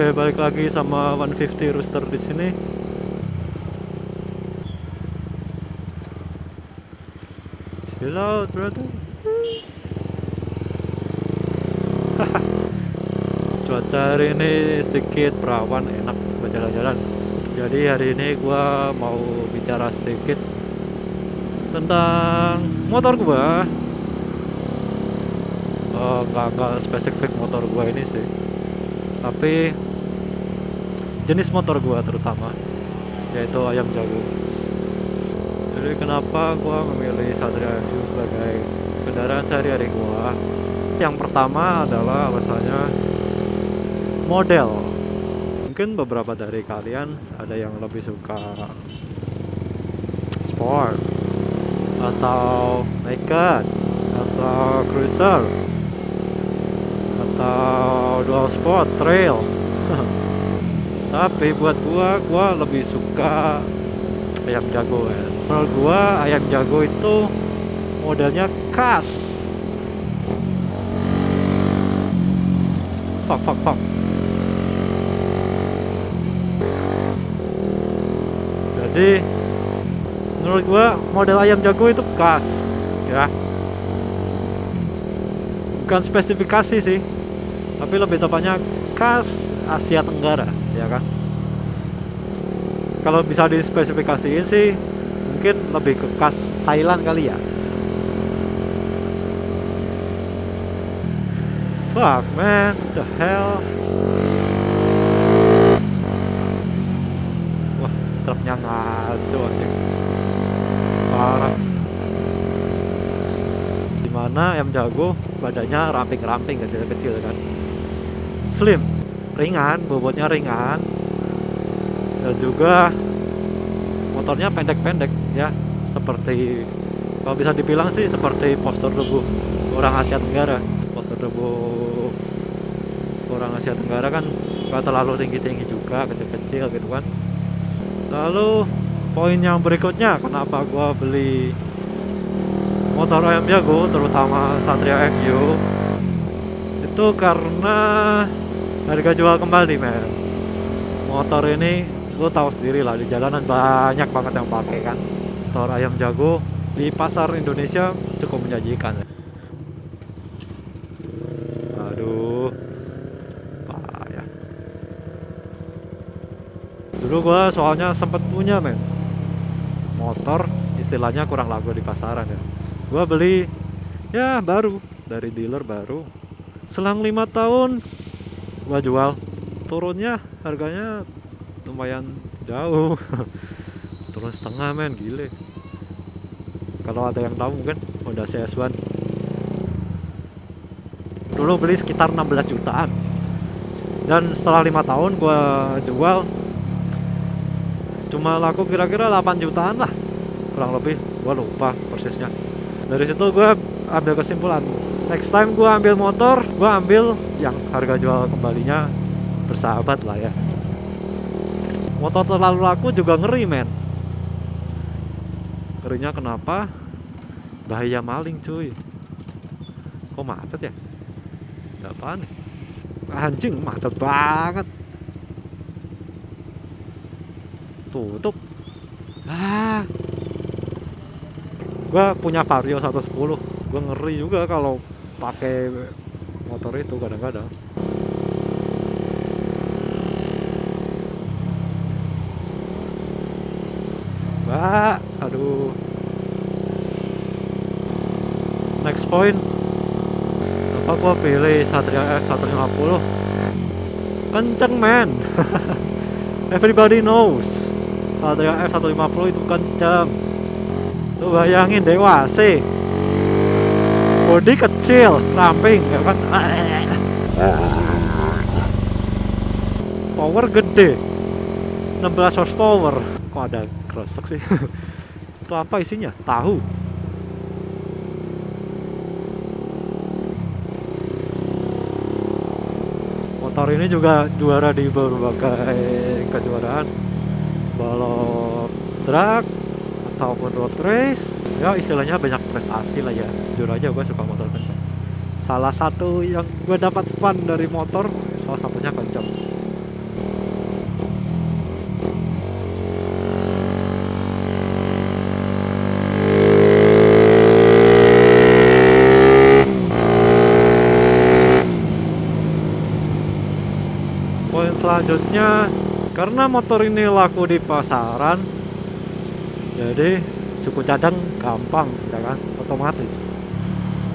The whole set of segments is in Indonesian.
Oke, balik lagi sama 150 Rooster di sini. Chill out, brother. Cuaca hari ini sedikit berawan, enak buat jalan-jalan. Jadi hari ini gua mau bicara sedikit tentang motor gua. Nggak spesifik motor gua ini sih, tapi jenis motor gua terutama, yaitu ayam jago. Jadi kenapa gua memilih Satria MU sebagai kendaraan sehari-hari gua? Yang pertama adalah alasannya model. Mungkin beberapa dari kalian ada yang lebih suka sport atau naked atau cruiser atau dual sport trail. Tapi buat gua lebih suka ayam jago ya. Menurut gua ayam jago itu modelnya khas. Fuck. Jadi menurut gua model ayam jago itu khas ya. Bukan spesifikasi sih, tapi lebih tepatnya khas Asia Tenggara, ya kan? Kalau bisa dispesifikasiin sih mungkin lebih ke khas Thailand kali ya. Fuck man, the hell. Wah, truknya ngaco anjing. Parah. Dimana ayam jago badannya ramping-ramping kecil-kecil kan. Slim, ringan, bobotnya ringan. Dan juga motornya pendek-pendek ya, seperti kalau bisa dibilang sih seperti postur tubuh orang Asia Tenggara. Postur tubuh orang Asia Tenggara kan gak terlalu tinggi-tinggi juga, kecil-kecil gitu kan. Lalu poin yang berikutnya, kenapa gua beli motor ayam jago terutama Satria MU, itu karena harga jual kembali men. Motor ini lo tahu sendiri lah, di jalanan banyak banget yang pakai kan. Motor ayam jago di pasar Indonesia cukup menjanjikan. Aduh, payah. Dulu gua soalnya sempat punya men motor, istilahnya kurang laku di pasaran ya. Gua beli ya baru dari dealer baru. Selang 5 tahun gua jual, turunnya harganya lumayan jauh. Turun setengah men, gile. Kalau ada yang tahu mungkin Honda CS1 dulu beli sekitar 16 jutaan, dan setelah 5 tahun gua jual cuma laku kira-kira 8 jutaan lah kurang lebih, gua lupa persisnya. Dari situ gua ambil kesimpulan, next time gua ambil motor, gua ambil yang harga jual kembalinya bersahabat lah ya. Motor terlalu laku juga ngeri men. Ngerinya kenapa? Bahaya maling cuy. Kok macet ya? Gak apaan nih? Anjing macet banget. Tutup. Gua punya Vario 110. Gua ngeri juga kalau pakai motor itu kadang-kadang. Aduh. Next point, apa gua pilih Satria F150? Kenceng man. Everybody knows Satria F150 itu kenceng. Tuh bayangin Dewa C, body kecil, ramping ya kan. Power gede, 16 horsepower. Kok ada kresek sih? Itu apa isinya? Tahu. Motor ini juga juara di berbagai kejuaraan, balap drag ataupun road race. Ya istilahnya banyak prestasi lah ya. Jujur aja gue suka motor kencang. Salah satu yang gue dapat fun dari motor, salah satunya kencang. selanjutnya, karena motor ini laku di pasaran, jadi suku cadang gampang, ya kan? Otomatis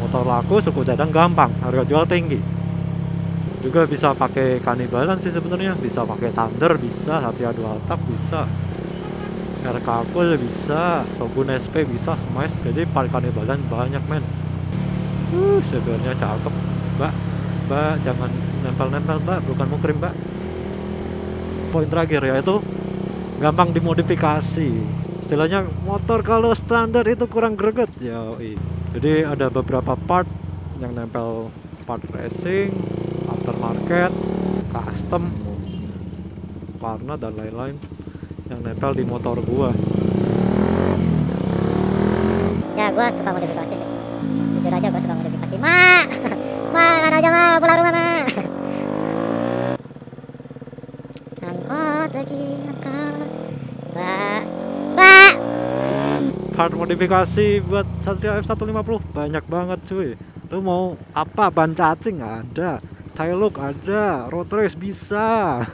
motor laku, suku cadang gampang, harga jual tinggi. Juga bisa pakai Kannibalan sih sebenarnya, bisa pakai Thunder, bisa Satria 2 tak, bisa RK Cool, bisa Shogun SP, bisa Smash. Jadi part Kannibalan banyak men. Sebenarnya cakep. Mbak jangan nempel-nempel mbak, bukan mau krim mbak. Poin terakhir yaitu gampang dimodifikasi. Istilahnya motor kalau standar itu kurang greget ya. Jadi ada beberapa part yang nempel, part racing, aftermarket, custom, warna dan lain-lain yang nempel di motor gua. Ya gua suka modifikasi sih. Jujur aja gua suka modifikasi. Mak, mana aja mak, pulang rumah mak. Angkot lagi angkot. Mbak. Part modifikasi buat Satria F150 banyak banget cuy. Lu mau apa? Ban cacing ada, tail look ada, road race bisa,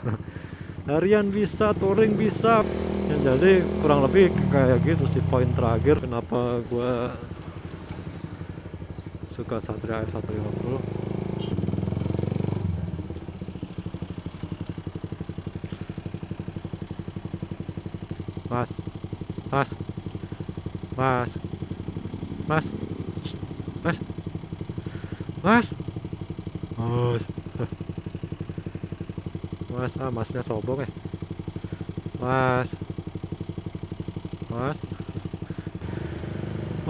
harian bisa, touring bisa. Ya, jadi kurang lebih kayak gitu sih poin terakhir kenapa gua suka Satria F150. Mas, mas, mas, mas, mas, mas, mas, mas, masnya sombong mas, mas.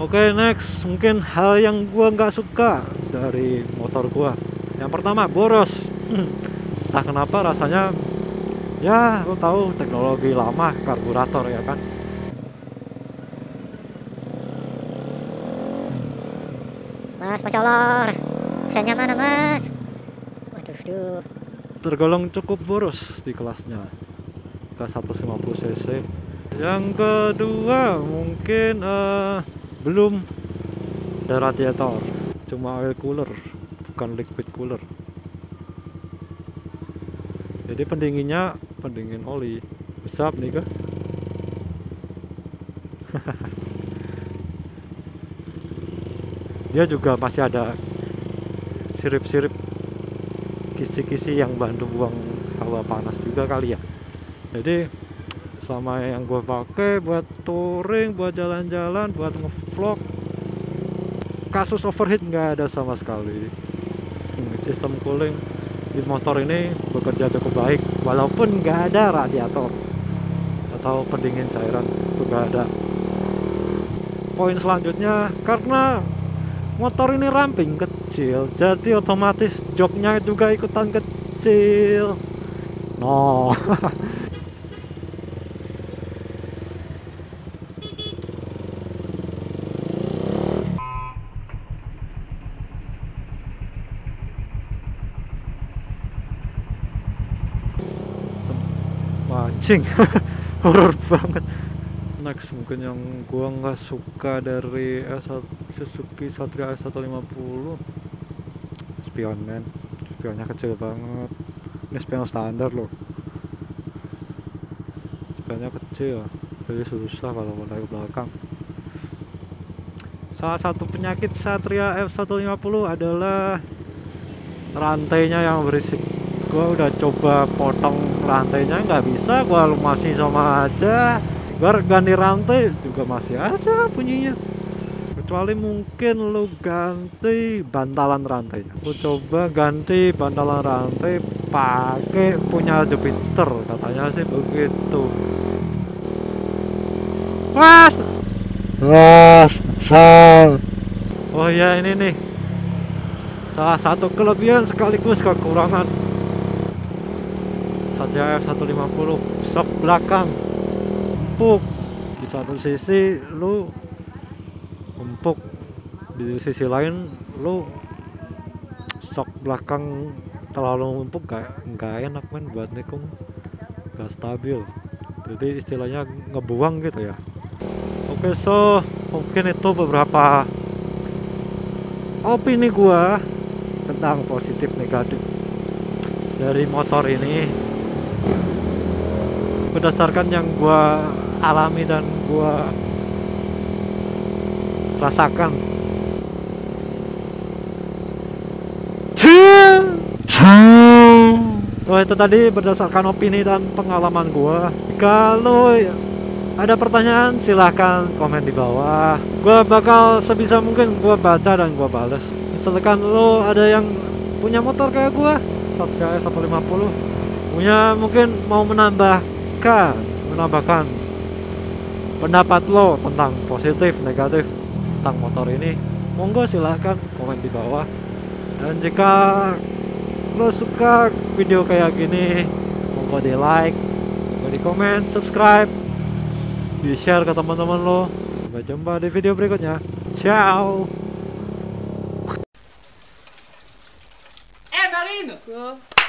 Oke, next, mungkin hal yang gua nggak suka dari motor gua. Yang pertama, boros. Entah kenapa rasanya, ya lo tahu teknologi lama, karburator ya kan. Mas, Masya Allah. Saya mana mas? Waduh. Tergolong cukup boros di kelasnya, ke 150 cc. Yang kedua mungkin belum ada radiator, cuma oil cooler, bukan liquid cooler. Jadi pendinginnya pendingin oli. Besar nih kah? Dia juga masih ada sirip-sirip kisi-kisi yang bantu buang hawa panas juga kali ya. Jadi selama yang gue pakai buat touring, buat jalan-jalan, buat ngevlog, kasus overheat nggak ada sama sekali. Sistem cooling di motor ini bekerja cukup baik walaupun nggak ada radiator atau pendingin cairan, itu nggak ada. Poin selanjutnya, karena motor ini ramping kecil, jadi otomatis joknya juga ikutan kecil. No. Anjing. Horor banget. Next mungkin yang gua nggak suka dari Suzuki Satria S150, spion men. Spionnya kecil banget. Ini spion standar loh, spionnya kecil, jadi susah kalau mau naik ke belakang. Salah satu penyakit Satria F150 adalah rantainya yang berisik. Gua udah coba potong rantainya nggak bisa, gua masih sama aja. Gua ganti rantai juga masih ada bunyinya, kecuali mungkin lu ganti bantalan rantainya. Lu coba ganti bantalan rantai pakai punya Jupiter, katanya sih begitu. Mas, oh ya, ini nih salah satu kelebihan sekaligus kekurangan Satria F150, sok belakang empuk. Di satu sisi lu empuk, di sisi lain lu sok belakang terlalu empuk, nggak enak men buat nikung, nggak stabil. Jadi istilahnya ngebuang gitu ya. Oke, so mungkin itu beberapa opini gua tentang positif negatif dari motor ini. berdasarkan yang gua alami dan gua rasakan. So itu tadi berdasarkan opini dan pengalaman gua. Kalau ada pertanyaan silahkan komen di bawah. Gua bakal sebisa mungkin gua baca dan gua bales. Misalkan lo ada yang punya motor kayak gua, Satria 150, punya mungkin mau menambahkan pendapat lo tentang positif negatif tentang motor ini, monggo silahkan komen di bawah. Dan jika lo suka video kayak gini, monggo di like, monggo di komen, subscribe, di share ke teman-teman lo. Sampai jumpa di video berikutnya. Ciao. Marino!